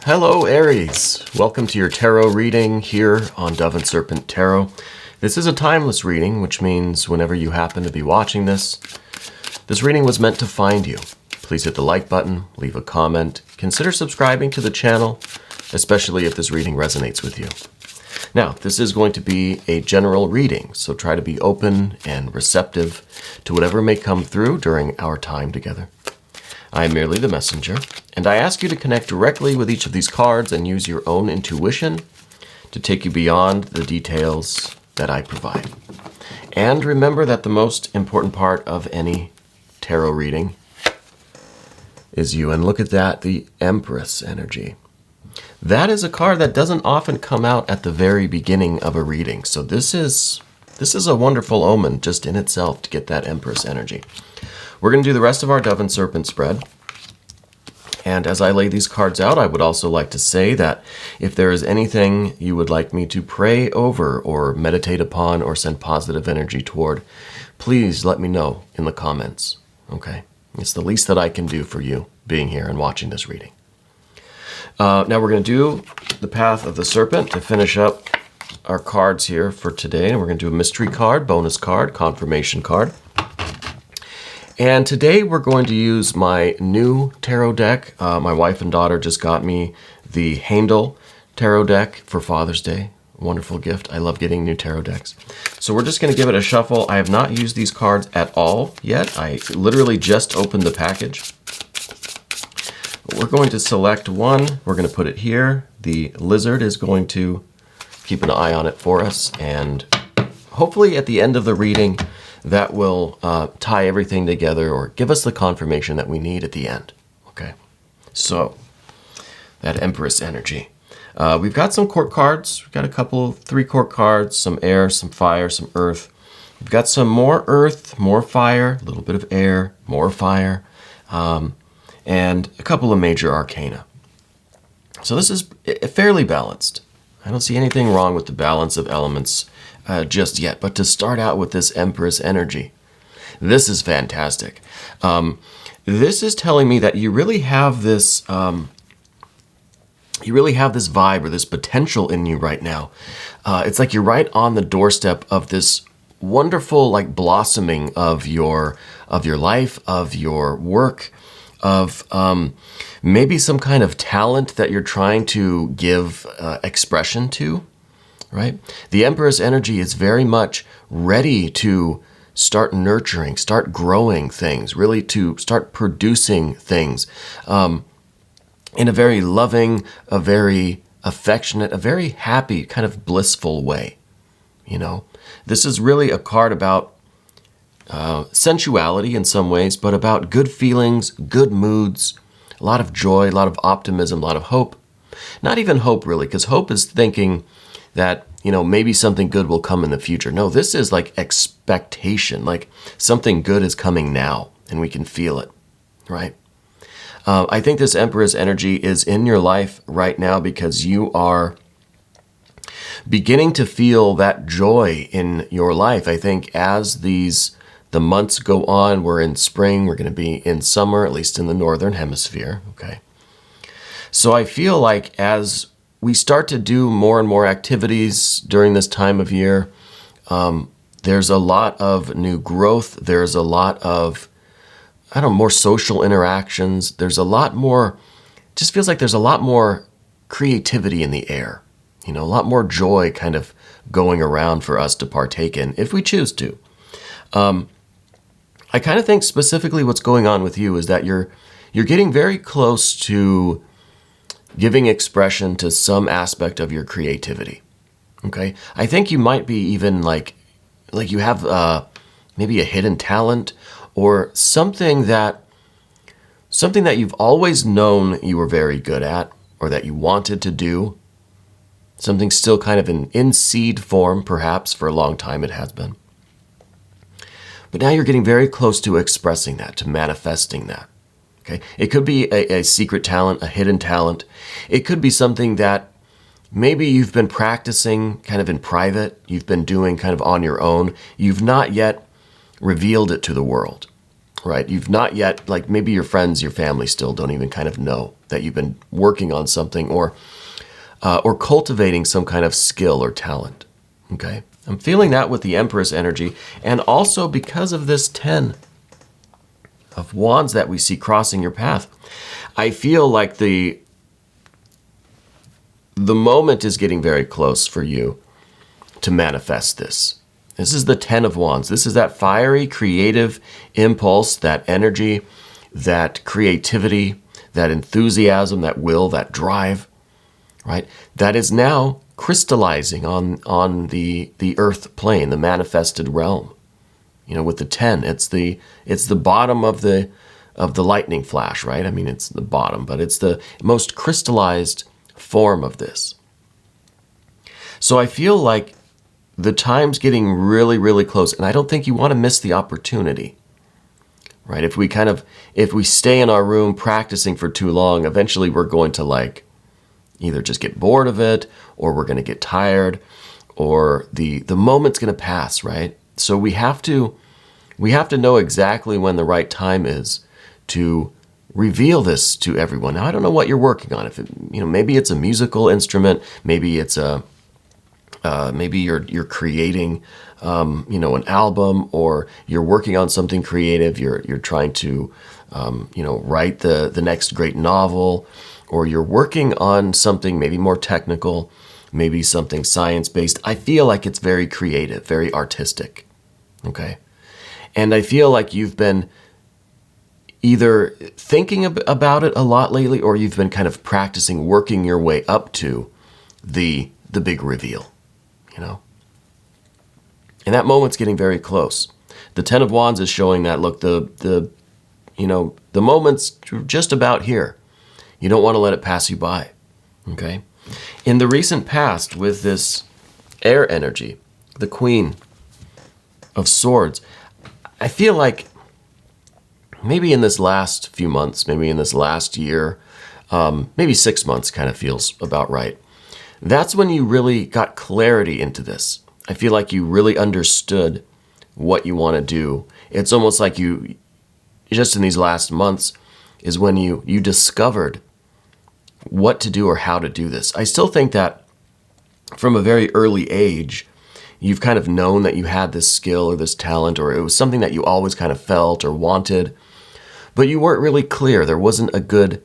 Hello Aries, welcome to your tarot reading here on Dove and Serpent Tarot. This is a timeless reading, which means whenever you happen to be watching this reading was meant to find you. Please hit the like button, leave a comment, consider subscribing to the channel, especially if this reading resonates with you. Now, this is going to be a general reading, so try to be open and receptive to whatever may come through during our time together. I am merely the messenger, and I ask you to connect directly with each of these cards and use your own intuition to take you beyond the details that I provide. And remember that the most important part of any tarot reading is you. And look at that, the Empress energy. That is a card that doesn't often come out at the very beginning of a reading. So this is a wonderful omen just in itself to get that Empress energy. We're going to do the rest of our Dove and Serpent spread. And as I lay these cards out, I would also like to say that if there is anything you would like me to pray over or meditate upon or send positive energy toward, please let me know in the comments, okay? It's the least that I can do for you being here and watching this reading. Now we're going to do the Path of the Serpent to finish up our cards here for today. And we're going to do a mystery card, bonus card, confirmation card. And today we're going to use my new tarot deck. My wife and daughter just got me the Handel tarot deck for Father's Day. Wonderful gift. I love getting new tarot decks. So we're just going to give it a shuffle. I have not used these cards at all yet. I literally just opened the package. We're going to select one. We're going to put it here. The lizard is going to keep an eye on it for us. And hopefully at the end of the reading, that will tie everything together or give us the confirmation that we need at the end. Okay, so that Empress energy. We've got some court cards. We've got three court cards, some air, some fire, some earth. We've got some more earth, more fire, a little bit of air, more fire, and a couple of major arcana. So this is fairly balanced. I don't see anything wrong with the balance of elements just yet, but to start out with this Empress energy, this is fantastic. This is telling me that you really have this, vibe or this potential in you right now. It's like you're right on the doorstep of this wonderful, like, blossoming of your life, of your work, of maybe some kind of talent that you're trying to give expression to. Right? The Empress energy is very much ready to start nurturing, start growing things, really to start producing things in a very loving, a very affectionate, a very happy, kind of blissful way. You know, this is really a card about sensuality in some ways, but about good feelings, good moods, a lot of joy, a lot of optimism, a lot of hope. Not even hope, really, because hope is thinking that, you know, maybe something good will come in the future. No, this is like expectation, like something good is coming now and we can feel it, right? I think this Empress energy is in your life right now because you are beginning to feel that joy in your life. I think as the months go on, we're in spring, we're going to be in summer, at least in the Northern Hemisphere, okay? So I feel like as we start to do more and more activities during this time of year, there's a lot of new growth. There's a lot of, more social interactions. There's a lot more, just feels like there's a lot more creativity in the air. You know, a lot more joy kind of going around for us to partake in if we choose to. I kind of think specifically what's going on with you is that you're getting very close to giving expression to some aspect of your creativity, okay? I think you might be even like you have maybe a hidden talent or something that you've always known you were very good at or that you wanted to do. Something still kind of in seed form, perhaps for a long time it has been. But now you're getting very close to expressing that, to manifesting that. Okay. It could be a secret talent, a hidden talent. It could be something that maybe you've been practicing kind of in private. You've been doing kind of on your own. You've not yet revealed it to the world. right? You've not yet, like maybe your friends, your family still don't even kind of know that you've been working on something or cultivating some kind of skill or talent, okay? I'm feeling that with the Empress energy, and also because of this 10 of Wands that we see crossing your path, I feel like the moment is getting very close for you to manifest this. This is the 10 of Wands. This is that fiery, creative impulse, that energy, that creativity, that enthusiasm, that will, that drive, right? That is now crystallizing on the earth plane, the manifested realm. You know, with the 10, it's the bottom of the lightning flash, right? I mean, it's the bottom, but it's the most crystallized form of this. So I feel like the time's getting really, really close, and I don't think you want to miss the opportunity, right? If we stay in our room practicing for too long, eventually we're going to like either just get bored of it, or we're going to get tired, or the moment's going to pass, right? So we have to know exactly when the right time is to reveal this to everyone. Now, I don't know what you're working on. If maybe it's a musical instrument, maybe it's maybe you're creating an album, or you're working on something creative. You're trying to write the next great novel, or you're working on something maybe more technical, maybe something science-based. I feel like it's very creative, very artistic, okay? And I feel like you've been either thinking about it a lot lately, or you've been kind of practicing working your way up to the big reveal, you know? And that moment's getting very close. The 10 of Wands is showing that, look, the moment's just about here. You don't want to let it pass you by, okay? In the recent past, with this air energy, the Queen of Swords, I feel like maybe in this last few months, maybe in this last year, maybe 6 months kind of feels about right. That's when you really got clarity into this. I feel like you really understood what you want to do. It's almost like you, just in these last months, is when you discovered what to do or how to do this. I still think that from a very early age, you've kind of known that you had this skill or this talent, or it was something that you always kind of felt or wanted, but you weren't really clear. There wasn't a good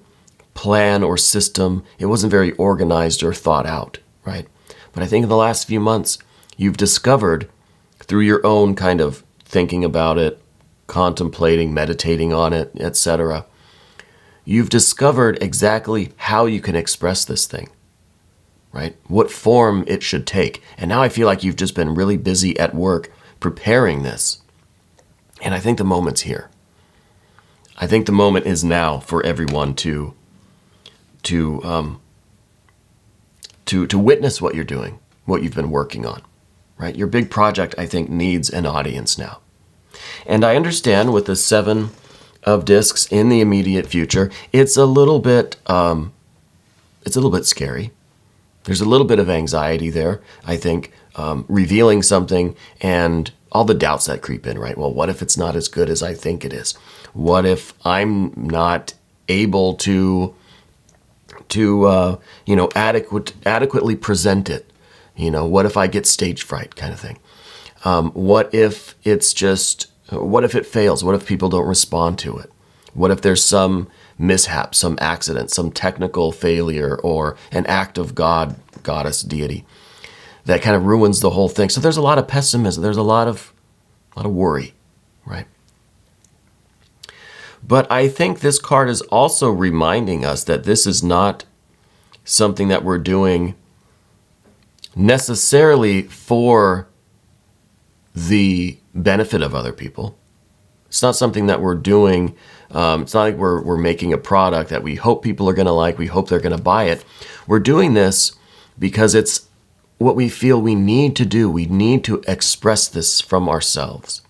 plan or system. It wasn't very organized or thought out, right? But I think in the last few months, you've discovered through your own kind of thinking about it, contemplating, meditating on it, etc., you've discovered exactly how you can express this thing, right? What form it should take. And now I feel like you've just been really busy at work preparing this. And I think the moment's here. I think the moment is now for everyone to witness what you're doing, what you've been working on, right? Your big project, I think, needs an audience now. And I understand with the 7 of discs in the immediate future, it's a little bit scary. There's a little bit of anxiety there, I think, revealing something and all the doubts that creep in, right? Well, what if it's not as good as I think it is? What if I'm not able to adequately present it? What if I get stage fright kind of thing? What if it fails? What if people don't respond to it? What if there's some mishap, some accident, some technical failure, or an act of God, goddess, deity that kind of ruins the whole thing? So there's a lot of pessimism. There's a lot of worry, right? But I think this card is also reminding us that this is not something that we're doing necessarily for the benefit of other people. It's not something that we're doing. It's not like we're making a product that we hope people are going to like. We hope they're going to buy it. We're doing this because it's what we feel we need to do. We need to express this from ourselves,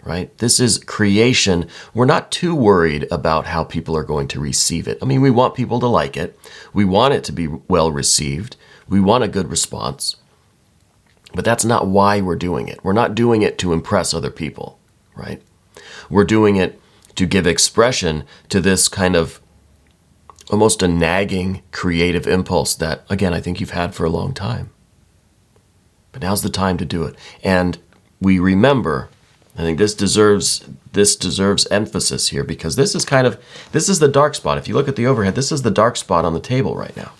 right? This is creation. We're not too worried about how people are going to receive it. I mean, we want people to like it. We want it to be well received. We want a good response. But that's not why we're doing it. We're not doing it to impress other people, right? We're doing it to give expression to this kind of almost a nagging creative impulse that, again, I think you've had for a long time. But now's the time to do it. And we remember, I think this deserves emphasis here, because this is the dark spot. If you look at the overhead, this is the dark spot on the table right now.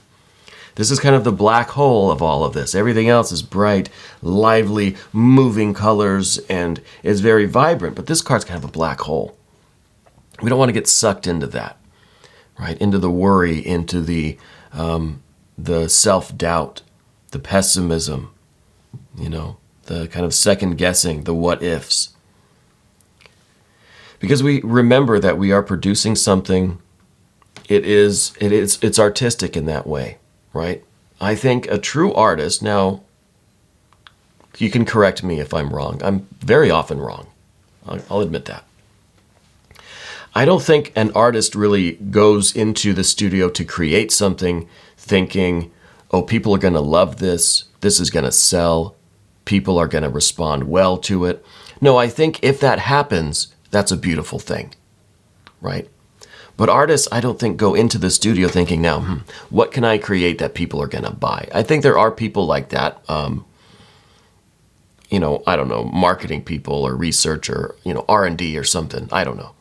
This is kind of the black hole of all of this. Everything else is bright, lively, moving colors, and is very vibrant. But this card's kind of a black hole. We don't want to get sucked into that, right? Into the worry, into the self-doubt, the pessimism, the kind of second guessing, the what ifs. Because we remember that we are producing something. It's artistic in that way. Right? I think a true artist, now, you can correct me if I'm wrong. I'm very often wrong. I'll admit that. I don't think an artist really goes into the studio to create something thinking, oh, people are going to love this. This is going to sell. People are going to respond well to it. No, I think if that happens, that's a beautiful thing. Right? But artists, I don't think, go into the studio thinking, now, what can I create that people are going to buy? I think there are people like that, I don't know, marketing people or research or, R&D or something. I don't know.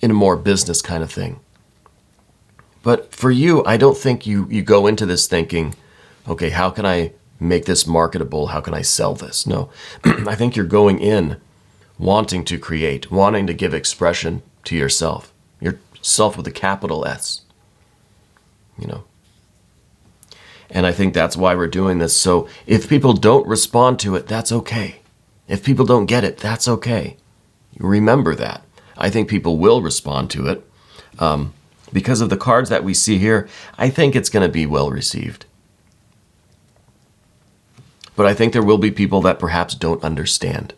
In a more business kind of thing. But for you, I don't think you go into this thinking, okay, how can I make this marketable? How can I sell this? No, I think you're going in wanting to create, wanting to give expression to yourself. Yourself with a capital S, And I think that's why we're doing this. So if people don't respond to it, that's okay. If people don't get it, that's okay. Remember that. I think people will respond to it. Because of the cards that we see here, I think it's going to be well received. But I think there will be people that perhaps don't understand.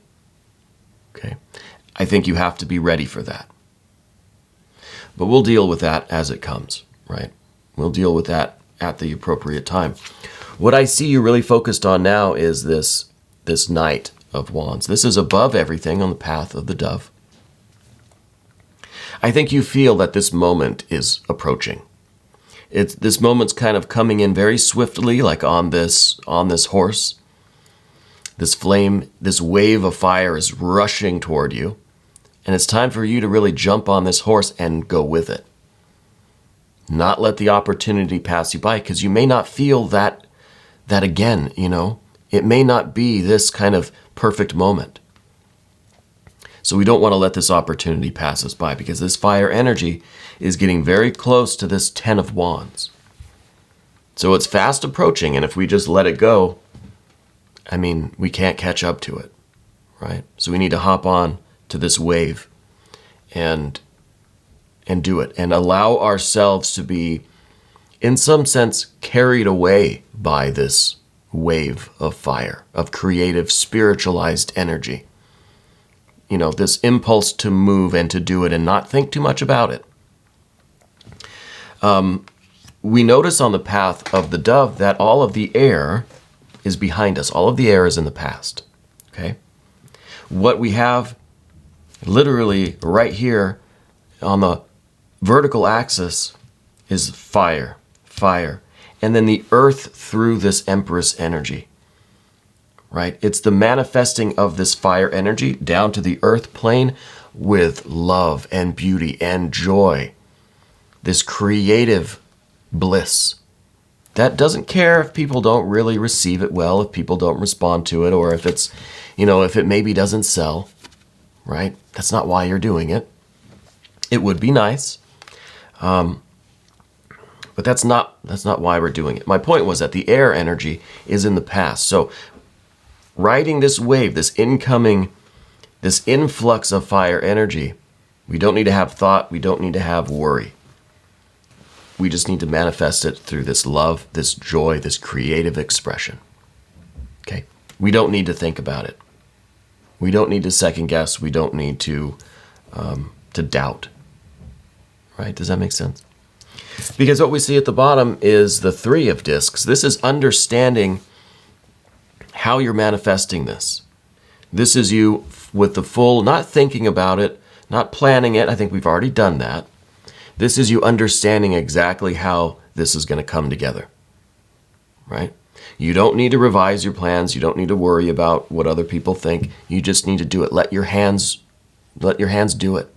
Okay? I think you have to be ready for that. But we'll deal with that as it comes, right? We'll deal with that at the appropriate time. What I see you really focused on now is this Knight of Wands. This is above everything on the path of the dove. I think you feel that this moment is approaching. This moment's kind of coming in very swiftly, like on this horse. This flame, this wave of fire is rushing toward you. And it's time for you to really jump on this horse and go with it. Not let the opportunity pass you by, because you may not feel that again, It may not be this kind of perfect moment. So we don't want to let this opportunity pass us by, because this fire energy is getting very close to this 10 of Wands. So it's fast approaching, and if we just let it go, we can't catch up to it, right? So we need to hop on to this wave and do it, and allow ourselves to be, in some sense, carried away by this wave of fire, of creative, spiritualized energy. This impulse to move and to do it and not think too much about it. We notice on the path of the dove that all of the air is behind us. All of the air is in the past. Okay? What we have literally right here on the vertical axis is fire. And then the earth through this Empress energy. Right? It's the manifesting of this fire energy down to the earth plane with love and beauty and joy. This creative bliss that doesn't care if people don't really receive it well, if people don't respond to it, or if it's, if it maybe doesn't sell, right? That's not why you're doing it. It would be nice. But that's not why we're doing it. My point was that the air energy is in the past. So riding this wave, this influx of fire energy, we don't need to have thought, we don't need to have worry. We just need to manifest it through this love, this joy, this creative expression. Okay? We don't need to think about it. We don't need to second guess. We don't need to doubt. Right? Does that make sense? Because what we see at the bottom is the 3 of discs. This is understanding how you're manifesting this. This is you with the full, not thinking about it, not planning it. I think we've already done that. This is you understanding exactly how this is going to come together, right? You don't need to revise your plans. You don't need to worry about what other people think. You just need to do it. Let your hands do it,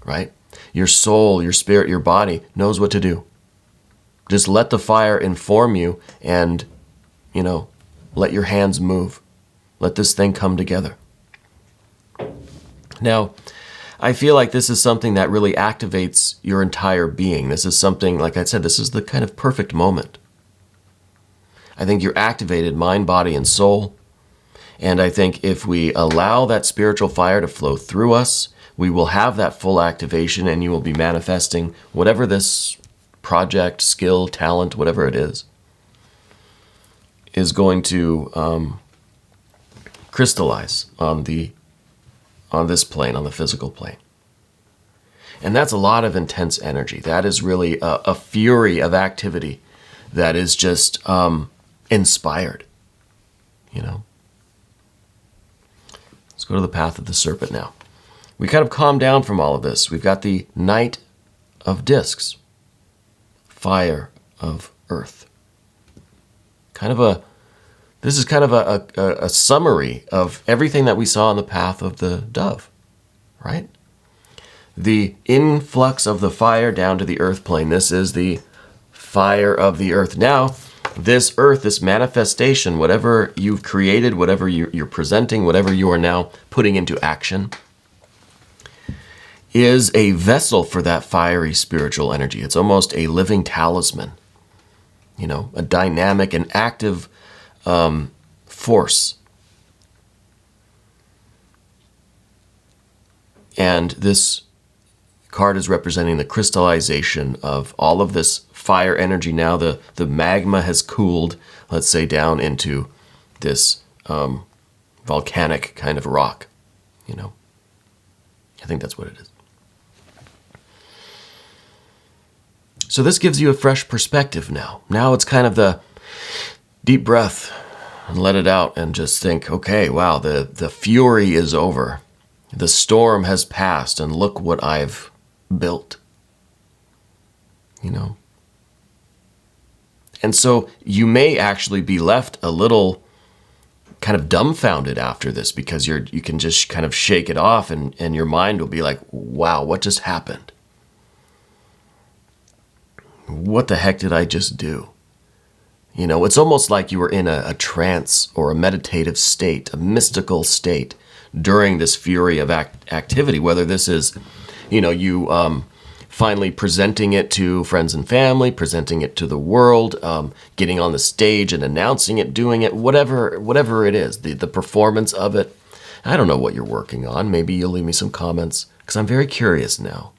right? Your soul, your spirit, your body knows what to do. Just let the fire inform you and, let your hands move. Let this thing come together. Now, I feel like this is something that really activates your entire being. This is something, like I said, this is the kind of perfect moment. I think you're activated mind, body, and soul. And I think if we allow that spiritual fire to flow through us, we will have that full activation and you will be manifesting whatever this project, skill, talent, whatever it is going to crystallize on this plane, on the physical plane. And that's a lot of intense energy. That is really a fury of activity that is just inspired, Let's go to the path of the serpent now. We kind of calm down from all of this. We've got the Knight of Discs, fire of earth. This is kind of a summary of everything that we saw in the path of the dove, right? The influx of the fire down to the earth plane. This is the fire of the earth. Now, this earth, this manifestation, whatever you've created, whatever you're presenting, whatever you are now putting into action, is a vessel for that fiery spiritual energy. It's almost a living talisman, a dynamic and active force. And this card is representing the crystallization of all of this fire energy. Now the magma has cooled, let's say, down into this volcanic kind of rock, I think that's what it is. So this gives you a fresh perspective now. Now it's kind of the deep breath and let it out and just think, okay, wow, the fury is over. The storm has passed and look what I've built. And so you may actually be left a little kind of dumbfounded after this because you can just kind of shake it off and your mind will be like, wow, what just happened? What the heck did I just do? It's almost like you were in a trance or a meditative state, a mystical state during this fury of activity, whether this is, you finally presenting it to friends and family, presenting it to the world, getting on the stage and announcing it, doing it, whatever it is, the performance of it. I don't know what you're working on. Maybe you'll leave me some comments because I'm very curious now.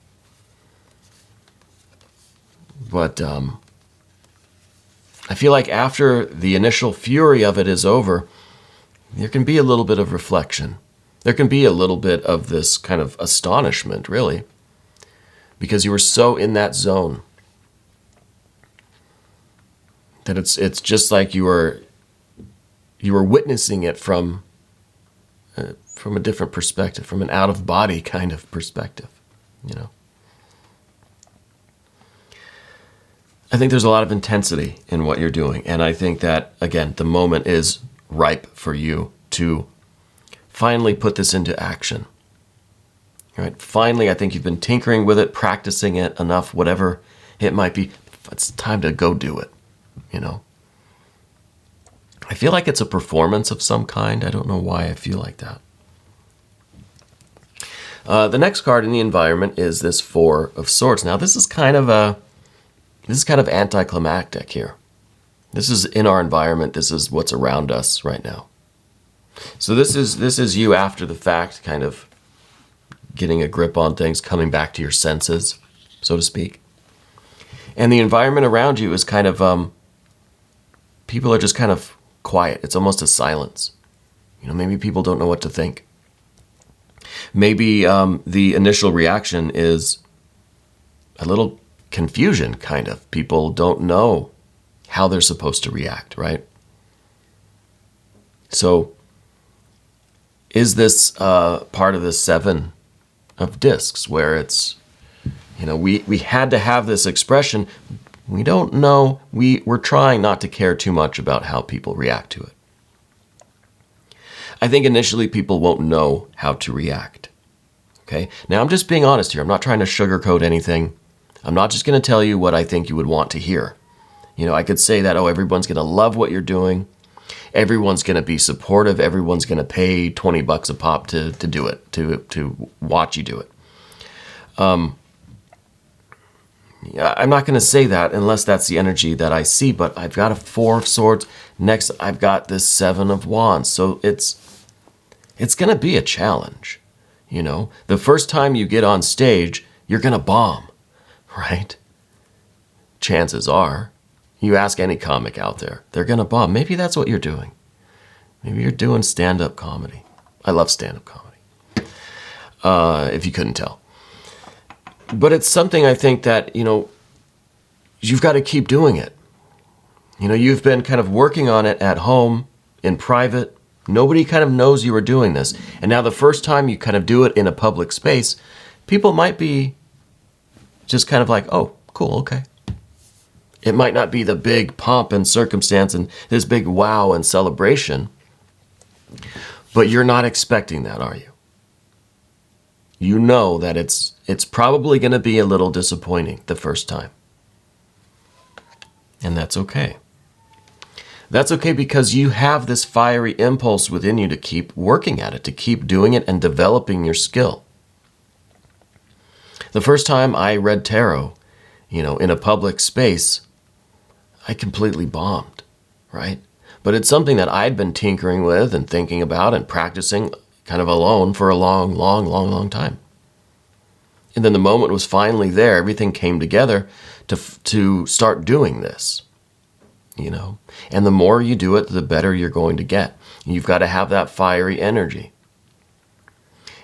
But I feel like after the initial fury of it is over, there can be a little bit of reflection. There can be a little bit of this kind of astonishment, really, because you were so in that zone that it's just like you were witnessing it from a different perspective, from an out-of-body kind of perspective, I think there's a lot of intensity in what you're doing. And I think that, again, the moment is ripe for you to finally put this into action. Right? Finally, I think you've been tinkering with it, practicing it enough, whatever it might be. It's time to go do it, I feel like it's a performance of some kind. I don't know why I feel like that. The next card in the environment is this Four of Swords. Now, this is kind of anticlimactic here. This is in our environment. This is what's around us right now. So this is you after the fact, kind of getting a grip on things, coming back to your senses, so to speak. And the environment around you is kind of, people are just kind of quiet. It's almost a silence. Maybe people don't know what to think. Maybe the initial reaction is a little confusion, kind of. People don't know how they're supposed to react, right? So is this part of the 7 of discs where it's, we had to have this expression. We don't know. We're trying not to care too much about how people react to it. I think initially people won't know how to react. Okay? Now I'm just being honest here. I'm not trying to sugarcoat anything. I'm not just going to tell you what I think you would want to hear. I could say that, everyone's going to love what you're doing. Everyone's going to be supportive. Everyone's going to pay $20 a pop to do it, to watch you do it. I'm not going to say that unless that's the energy that I see, but I've got a 4 of Swords. Next, I've got this 7 of Wands. So it's going to be a challenge. The first time you get on stage, you're going to bomb, right? Chances are. You ask any comic out there, they're going to bomb. Maybe that's what you're doing. Maybe you're doing stand-up comedy. I love stand-up comedy, if you couldn't tell. But it's something I think that, you've got to keep doing it. You've been kind of working on it at home, in private. Nobody kind of knows you were doing this. And now the first time you kind of do it in a public space, people might be just kind of like, oh, cool, okay. It might not be the big pomp and circumstance and this big wow and celebration, but you're not expecting that, are you? You know that it's probably going to be a little disappointing the first time. And that's okay. That's okay because you have this fiery impulse within you to keep working at it, to keep doing it and developing your skill. The first time I read tarot, in a public space, I completely bombed, right? But it's something that I'd been tinkering with and thinking about and practicing kind of alone for a long time. And then the moment was finally there. Everything came together to start doing this, And the more you do it, the better you're going to get. You've got to have that fiery energy.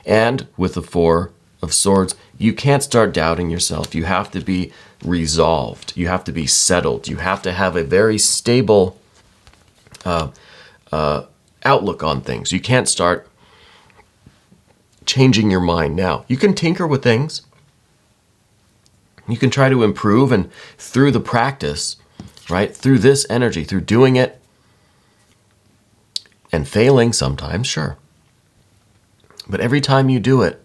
And with the 4 of Swords, you can't start doubting yourself. You have to be resolved. You have to be settled. You have to have a very stable outlook on things. You can't start changing your mind now. You can tinker with things. You can try to improve, and through the practice, right, through this energy, through doing it and failing sometimes, sure. But every time you do it,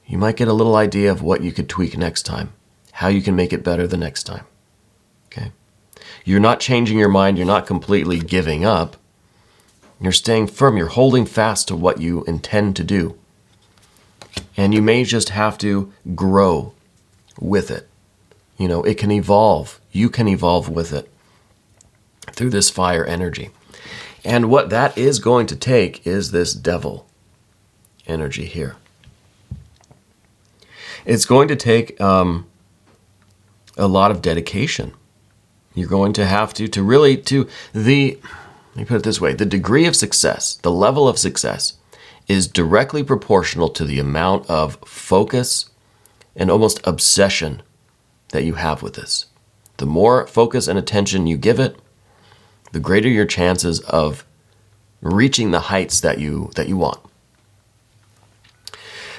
you might get a little idea of what you could tweak next time, how you can make it better the next time. Okay? You're not changing your mind. You're not completely giving up. You're staying firm. You're holding fast to what you intend to do. And you may just have to grow with it. It can evolve. You can evolve with it through this fire energy. And what that is going to take is this devil energy here. It's going to take a lot of dedication. You're going to have let me put it this way, the degree of success, the level of success is directly proportional to the amount of focus and almost obsession that you have with this. The more focus and attention you give it, the greater your chances of reaching the heights that you want.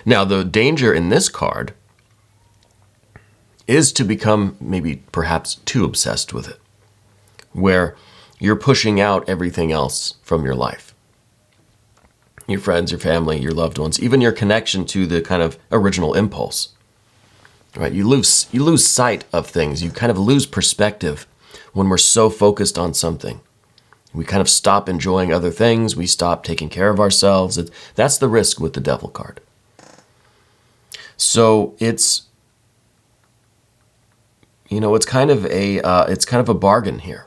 Now, the danger in this card is to become perhaps too obsessed with it, where you're pushing out everything else from your life. Your friends, your family, your loved ones, even your connection to the kind of original impulse. Right? You lose sight of things. You kind of lose perspective when we're so focused on something. We kind of stop enjoying other things. We stop taking care of ourselves. That's the risk with the Devil card. So it's kind of a bargain here.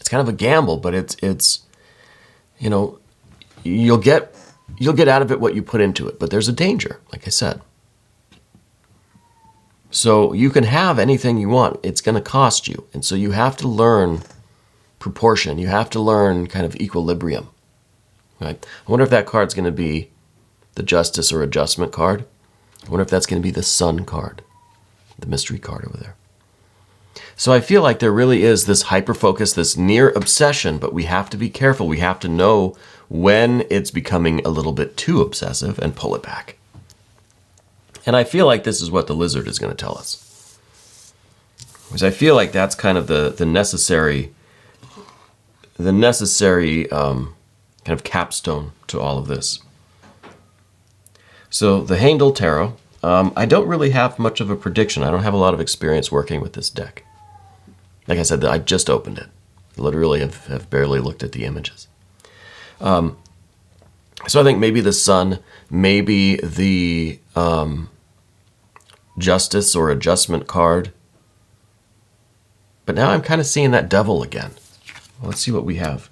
It's kind of a gamble, but it's you'll get out of it what you put into it. But there's a danger, like I said. So you can have anything you want. It's going to cost you. And so you have to learn proportion. You have to learn kind of equilibrium. Right? I wonder if that card's going to be the Justice or Adjustment card. I wonder if that's going to be the Sun card, the mystery card over there. So I feel like there really is this hyper-focus, this near obsession, but we have to be careful. We have to know when it's becoming a little bit too obsessive and pull it back. And I feel like this is what the lizard is going to tell us. Because I feel like that's kind of the necessary kind of capstone to all of this. So the Handel Tarot, I don't really have much of a prediction. I don't have a lot of experience working with this deck. Like I said, I just opened it. Literally have barely looked at the images. So I think maybe the Sun, maybe the Justice or Adjustment card. But now I'm kind of seeing that Devil again. Well, let's see what we have.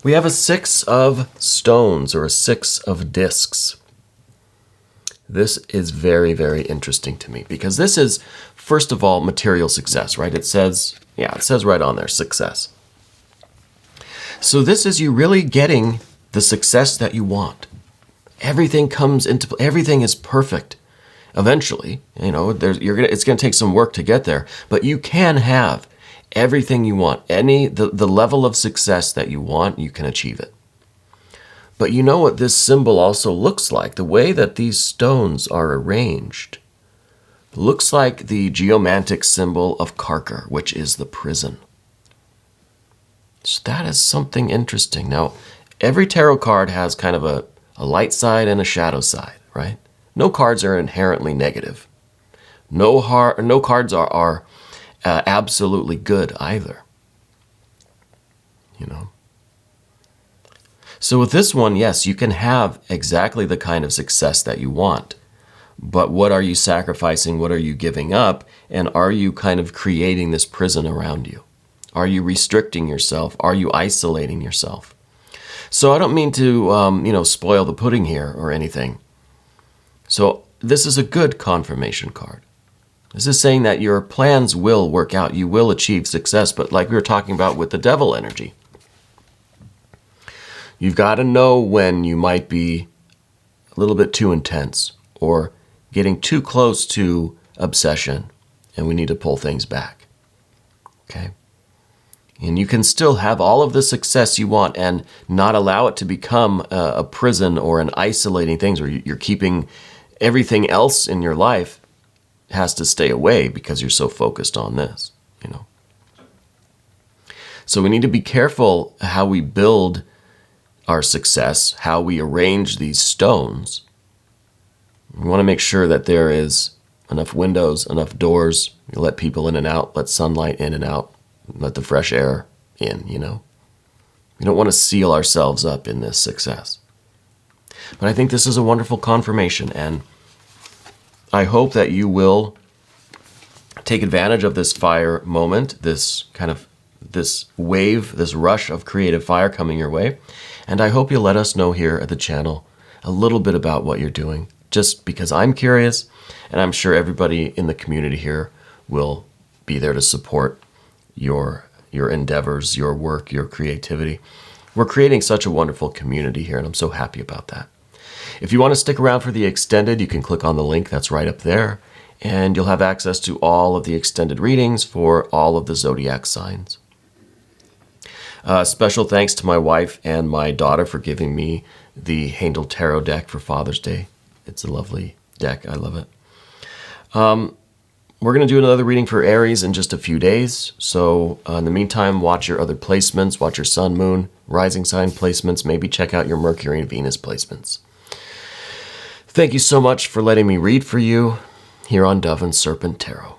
We have a 6 of stones or a 6 of discs. This is very, very interesting to me because this is, first of all, material success, right? It says right on there, success. So this is you really getting the success that you want. Everything comes into, everything is perfect. Eventually, it's going to take some work to get there, but you can have everything you want. The level of success that you want, you can achieve it. But you know what this symbol also looks like? The way that these stones are arranged looks like the geomantic symbol of Karkar, which is the prison. So that is something interesting. Now, every tarot card has kind of a light side and a shadow side, right? No cards are inherently negative. No cards are absolutely good either. So with this one, yes, you can have exactly the kind of success that you want. But what are you sacrificing? What are you giving up? And are you kind of creating this prison around you? Are you restricting yourself? Are you isolating yourself? So I don't mean to, spoil the pudding here or anything. So this is a good confirmation card. This is saying that your plans will work out. You will achieve success. But like we were talking about with the Devil energy, you've got to know when you might be a little bit too intense or getting too close to obsession, and we need to pull things back. Okay? And you can still have all of the success you want and not allow it to become a prison or an isolating thing where you're keeping everything else in your life has to stay away because you're so focused on this, So we need to be careful how we build our success, how we arrange these stones. We want to make sure that there is enough windows, enough doors. You let people in and out, let sunlight in and out, let the fresh air in, We don't want to seal ourselves up in this success. But I think this is a wonderful confirmation, and I hope that you will take advantage of this fire moment, this wave, this rush of creative fire coming your way. And I hope you'll let us know here at the channel a little bit about what you're doing, just because I'm curious, and I'm sure everybody in the community here will be there to support your endeavors, your work, your creativity. We're creating such a wonderful community here, and I'm so happy about that. If you want to stick around for the extended, you can click on the link that's right up there, and you'll have access to all of the extended readings for all of the zodiac signs. Special thanks to my wife and my daughter for giving me the Handel Tarot deck for Father's Day. It's a lovely deck. I love it. We're going to do another reading for Aries in just a few days. So in the meantime, watch your other placements. Watch your sun, moon, rising sign placements. Maybe check out your Mercury and Venus placements. Thank you so much for letting me read for you here on Dove and Serpent Tarot.